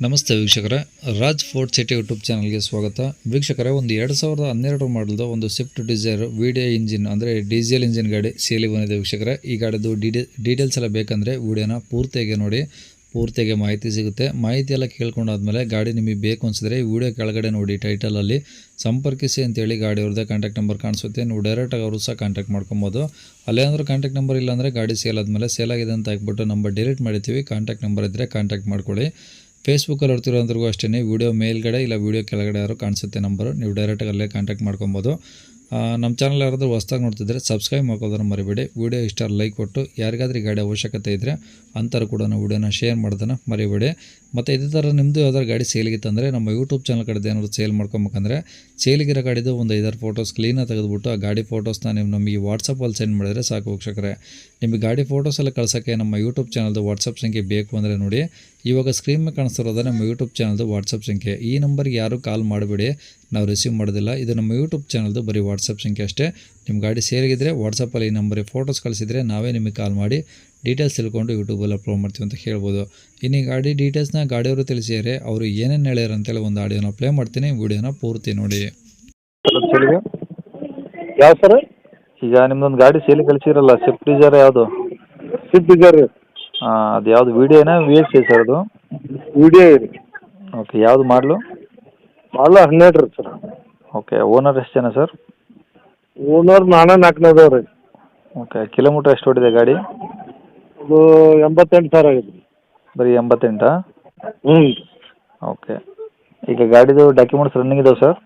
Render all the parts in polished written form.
ನಮಸ್ತೆ ವೀಕ್ಷಕರೇ, Raj fort city YouTube ಚಾನಲ್ಗೆ ಸ್ವಾಗತ. ವೀಕ್ಷಕರೇ, ಒಂದು 2012 ಮಾಡಲ್ದು ಒಂದು ಸ್ವಿಫ್ಟ್ ಡಿಸೈರ್ ವಿಡಿಯೋ ಇಂಜಿನ್ ಅಂದರೆ ಡೀಸೆಲ್ ಇಂಜಿನ್ ಗಾಡಿ ಸೇಲಿ ಬಂದಿದೆ ವೀಕ್ಷಕರೇ. ಈ ಗಾಡಿದು ಡೀಟೇಲ್ಸ್ ಎಲ್ಲ ಬೇಕಂದರೆ ವಿಡಿಯೋನ ಪೂರ್ತಿಯಾಗಿ ನೋಡಿ, ಪೂರ್ತಿಯಾಗಿ ಮಾಹಿತಿ ಸಿಗುತ್ತೆ. ಮಾಹಿತಿ ಎಲ್ಲ ಕೇಳ್ಕೊಂಡಾದ್ಮೇಲೆ ಗಾಡಿ ನಿಮಗೆ ಬೇಕು ಅನಿಸಿದ್ರೆ ವಿಡಿಯೋ ಕೆಳಗಡೆ ನೋಡಿ ಟೈಟಲಲ್ಲಿ ಸಂಪರ್ಕಿಸಿ ಅಂತೇಳಿ ಗಾಡಿ ಅವ್ರದ್ದೇ ಕಾಂಟ್ಯಾಕ್ಟ್ ನಂಬರ್ ಕಾಣಿಸುತ್ತೆ. ನೀವು ಡೈರೆಕ್ಟಾಗಿ ಅವರು ಸಹ ಕಾಂಟ್ಯಾಕ್ಟ್ ಮಾಡ್ಕೊಬೋದು. ಅಲ್ಲೇನಾದರೂ ಕಾಂಟ್ಯಾಕ್ಟ್ ನಂಬರ್ ಇಲ್ಲಾಂದರೆ ಗಾಡಿ ಸೇಲ್ ಆದಮೇಲೆ ಸೇಲ್ ಆಗಿದೆ ಅಂತ ಹಾಕ್ಬಿಟ್ಟು ನಂಬರ್ ಡಿಲೀಟ್ ಮಾಡಿರ್ತೀವಿ. ಕಾಂಟ್ಯಾಕ್ಟ್ ನಂಬರ್ ಇದ್ದರೆ ಕಾಂಟ್ಯಾಕ್ಟ್ ಮಾಡ್ಕೊಳ್ಳಿ. ಫೇಸ್ಬುಕ್ಕಲ್ಲಿ ಹೊರ್ತಿರೋಂದ್ರಿಗೂ ಅಷ್ಟೇ, ವಿಡಿಯೋ ಮೇಲ್ಗಡೆ ಇಲ್ಲ ವಿಡಿಯೋ ಕೆಳಗಡೆ ಯಾರು ಕಾಣಿಸುತ್ತೆ ನಂಬರು, ನೀವು ಡೈರೆಕ್ಟಾಗಿ ಅಲ್ಲೇ ಕಾಂಟ್ಯಾಕ್ಟ್ ಮಾಡ್ಕೊಬೋದು. ನಮ್ಮ ಚಾನಲ್ ಯಾರಾದರೂ ಹೊಸ್ದಾಗಿ ನೋಡ್ತಿದ್ರೆ ಸಬ್ಸ್ಕ್ರೈಬ್ ಮಾಡ್ಕೋದನ್ನು ಮರಿಬೇಡಿ. ವಿಡಿಯೋ ಇಷ್ಟ ಲೈಕ್ ಕೊಟ್ಟು ಯಾರಿಗಾದ್ರೂ ಈ ಗಾಡಿ ಅವಶ್ಯಕತೆ ಇದ್ದರೆ ಅಂಥವ್ರು ಕೂಡ ವಿಡಿಯೋನ ಶೇರ್ ಮಾಡೋದನ್ನು ಮರಿಬೇಡಿ. ಮತ್ತು ಇದೇ ಥರ ನಿಮ್ಮದು ಯಾವ್ದಾದ್ರು ಗಾಡಿ ಸೇಲಿಗಿತ್ತಂದರೆ ನಮ್ಮ ಯೂಟ್ಯೂಬ್ ಚಾನಲ್ ಕಡೆದು ಏನಾದರೂ ಸೇಲ್ ಮಾಡ್ಕೊಬೇಕಂದ್ರೆ ಸೇಲಿಗಿರೋ ಗಾಡಿದು ಒಂದು 5-6 ಫೋಟೋಸ್ ಕ್ಲೀನಾಗಿ ತೆಗೆದುಬಿಟ್ಟು ಆ ಗಾಡಿ ಫೋಟೋಸ್ನ ನೀವು ನಮಗೆ ವಾಟ್ಸಪ್ಪಲ್ಲಿ ಸೆಂಡ್ ಮಾಡಿದರೆ ಸಾಕು ವೀಕ್ಷಕರೇ. ನಿಮಗೆ ಗಾಡಿ ಫೋಟೋಸ್ ಎಲ್ಲ ಕಳ್ಸೋಕ್ಕೆ ನಮ್ಮ ಯೂಟ್ಯೂಬ್ ಚಾನಲ್ದು ವಾಟ್ಸಪ್ ಸಂಖ್ಯೆ ಬೇಕು ಅಂದರೆ ನೋಡಿ, ಇವಾಗ ಸ್ಕ್ರೀನ್ ಮೇಲೆ ಕಾಣಿಸ್ತಿರೋದು ನಮ್ಮ ಯೂಟ್ಯೂಬ್ ಚಾನಲ್ದು ವಾಟ್ಸಪ್ ಸಂಖ್ಯೆ. ಈ ನಂಬರ್ಗೆ ಯಾರೂ ಕಾಲ್ ಮಾಡಬೇಡಿ, ನಾವು ರಿಸೀವ್ ಮಾಡೋದಿಲ್ಲ. ಇದು ನಮ್ಮ ಯೂಟ್ಯೂಬ್ ಚಾನಲ್ದು ಬರೀ ವಾಟ್ಸಪ್ ಸಂಖ್ಯೆ ಅಷ್ಟೇ. ನಿಮ್ಮ ಗಾಡಿ ಸೇರಿಗಿದ್ರೆ ವಾಟ್ಸಪ್ಪಲ್ಲಿ ಈ ನಂಬರಿಗೆ ಫೋಟೋಸ್ ಕಳಿಸಿದರೆ ನಾವೇ ನಿಮಗೆ ಕಾಲ್ ಮಾಡಿ ಡೀಟೇಲ್ಸ್ ತಿಳ್ಕೊಂಡು ಯೂಟ್ಯೂಬಲ್ಲಿ ಅಪ್ಲೋಡ್ ಮಾಡ್ತೀವಿ ಅಂತ ಹೇಳ್ಬೋದು. ಇನ್ನು ಗಾಡಿ ಡೀಟೇಲ್ಸ್ನ ಗಾಡಿಯವರು ತಿಳಿಸಿದರೆ ಅವರು ಏನೇನು ಹೇಳ್ಯಾರ ಅಂತೇಳಿ ಒಂದು ಆಡಿಯೋನ ಪ್ಲೇ ಮಾಡ್ತೀನಿ, ವಿಡಿಯೋನ ಪೂರ್ತಿ ನೋಡಿ. ಯಾವ ಸರ್? ಈಗ ನಿಮ್ದೊಂದು ಗಾಡಿ ಸೇಲಿ ಕಳಿಸಿರಲ್ಲ, ಸ್ವಿಫ್ಟ್ ಡಿಸೈರ್ ಯಾವುದು? ಸ್ವಿಫ್ಟ್ ಡಿಸೈರ್ ಅದು ಯಾವುದು ವಿಡಿಯೋನಾ VX ಸರ್ ಅದು? ವಿಡಿಯೋ ಇದೆ. ಓಕೆ, ಯಾವುದು ಮಾಡಲು? ಮಾಡಲ 12 ರೀ ಸರ್. ಓಕೆ, ಓನರ್ ಎಷ್ಟು ಜನ ಸರ್? ಓನರ್ ನಾನೇ 4ನೇದವ ರೀ. ಓಕೆ, ಕಿಲೋಮೀಟ್ರ್ ಎಷ್ಟು ಓಡಿದೆ ಗಾಡಿ? ಅದು 88,000 ಆಗಿದೆ. ಬರೀ 88? ಹ್ಞೂ. ಓಕೆ, ಈಗ ಗಾಡಿದು ಡಾಕ್ಯುಮೆಂಟ್ಸ್ ರನ್ನಿಂಗ್ ಇದಾವೆ ಸರ್?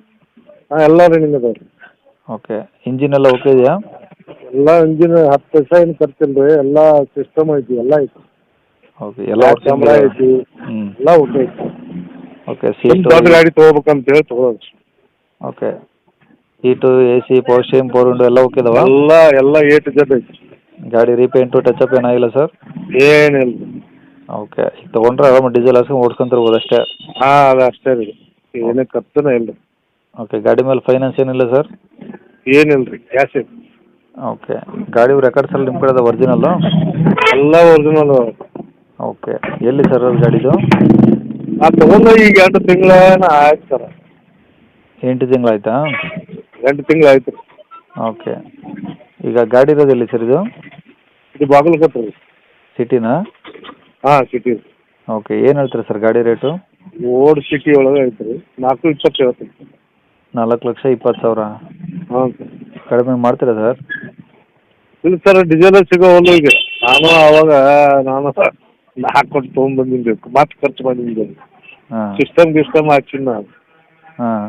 ಹಾಂ, ಎಲ್ಲ ರನ್ನಿಂಗ್ ಅದಾವೆ ರೀ. ಓಕೆ, ಇಂಜಿನ್ ಎಲ್ಲ ಓಕೆ ಇದೆಯಾ? ಎಲ್ಲ ಇಂಜಿನ್ 10 ಪೈಸೆ ಏನು ಖರ್ಚಿಲ್ಲ ರೀ. ಎಲ್ಲ ಸಿಸ್ಟಮ್ ಐತಿ, ಎಲ್ಲ ಐತಿ. ಓಕೆ, ಎಲ್ಲ ಕ್ಯಾಮ್ರಾ ಐತಿ, ಎಲ್ಲ ಓಕೆ ಐತಿ. ಓಕೆ, ದೊಡ್ಡ ಗಾಡಿ ತೊಗೋಬೇಕಂತ ಹೇಳಿ ತೊಗೊಳೋದು. Okay, seat AC power steering power window ಎಲ್ಲ ಓಕೆ ಇದಾವ? ಎಲ್ಲ A to Z ಐತಿ. ಗಾಡಿ ರೀಪೇಂಟು ಟಚಪ್ ಏನಾಗಿಲ್ಲ ಸರ್? ಏನಿಲ್ಲ. ಓಕೆ, ಈಗ ತೊಗೊಂಡ್ರೆ ಆರಾಮ ಡೀಸೆಲ್ ಹಾಕ್ಸ್ಕೊಂಡು ಓಡಿಸ್ಕೊಂತಿರ್ಬೋದು ಅಷ್ಟೇ? ಹಾಂ, ಅದು ಅಷ್ಟೇ ರೀ, ಏನೂ ಖರ್ಚುನೇ ಇಲ್ಲ. ಓಕೆ, ಗಾಡಿ ಮೇಲೆ ಫೈನಾನ್ಸ್ ಏನಿಲ್ಲ ಸರ್? ಏನಿಲ್ಲ ರೀ, ಕ್ಯಾಶ್ ಐತಿ. ಓಕೆ, ಗಾಡಿ ರೆಕಾರ್ಡ್ಸ್ ಎಲ್ಲ ನಿಮ್ಮ ಕಡೆ ಒರಿಜಿನಲ್ಲು? ಎಲ್ಲ ಒರಿಜಿನಲ್. ಓಕೆ, ಎಲ್ಲಿ ಸರ್ ಅದು ಗಾಡಿದು? ತೊಗೊಂಡು ಈಗ 2 ತಿಂಗಳ ಆಯ್ತು ಸರ್. 8 ತಿಂಗಳಾಯ್ತಾ? 2 ತಿಂಗಳು ಆಯ್ತು ರೀ. ಓಕೆ, ಈಗ ಗಾಡಿ ಇರೋದು ಎಲ್ಲಿ ಸರ್ ಇದು? ಇದು ಬಾಗಲಕೋಟೆ ರೀ. ಸಿಟಿನಾ? ಹಾಂ, ಸಿಟಿ ರೀ. ಓಕೆ, ಏನು ಹೇಳ್ತೀರಾ ಸರ್ ಗಾಡಿ ರೇಟು? ಓಲ್ಡ್ ಸಿಟಿ ಒಳಗೆ ಐತೆ ರೀ. 4,20,000 ಹೇಳ್ತೀನಿ. 4,20,000? ಹಾಂ ಸರ್. ಕಡಿಮೆ ಮಾಡ್ತೀರಾ ಸರ್? ಇಲ್ಲ ಸರ್, ಡೀಸೆಲ್ ಸಿಗೋವಲ್ಲ ಈಗ. ನಾನು 4 ಕೊಟ್ಟು ತೊಗೊಂಡ್ಬಂದಿನಿ ರೀ, ಮತ್ತೆ ಖರ್ಚು ಬಂದಿದ್ದೀನಿ. ಹಾಂ, ಸಿಸ್ಟಮ್ ಹಾಕ್ಸಿನಿ ನಾನು. ಹಾಂ,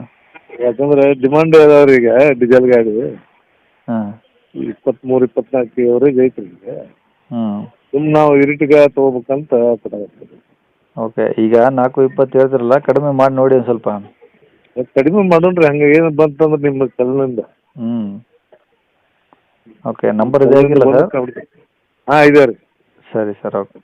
ಯಾಕಂದ್ರೆ ಡಿಮಾಂಡ್ ಅದಾವ ರೀ ಈಗ ಡೀಸೆಲ್ ಗಾಡಿ. ಹಾಂ, 23-24 ಐತ್ರಿ ಈಗ. ಹ್ಞೂ. ಸುಮ್ಮನೆ ನಾವು ಇರಿಟಿಗೆ ತೊಗೋಬೇಕಂತ ಕೊಡಾಗತ್ತೆ. ಓಕೆ, ಈಗ 4,20 ಹೇಳ್ತಿರಲ್ಲ, ಕಡಿಮೆ ಮಾಡಿ ನೋಡಿ ಒಂದು ಸ್ವಲ್ಪ. ಕಡಿಮೆ ಮಾಡೋಣ್ರಿ, ಹಂಗೆ ಏನು ಬಂತಂದ್ರೆ ನಿಮ್ಮ ಕಲ್ಲಿನಿಂದ. ಹ್ಞೂ. ಓಕೆ, ನಂಬರ್ ಇದೆ ಆಗಿಲ್ಲ ಸರ್? ಹಾಂ, ಇದೆ ರೀ. ಸರಿ ಸರ್, ಓಕೆ.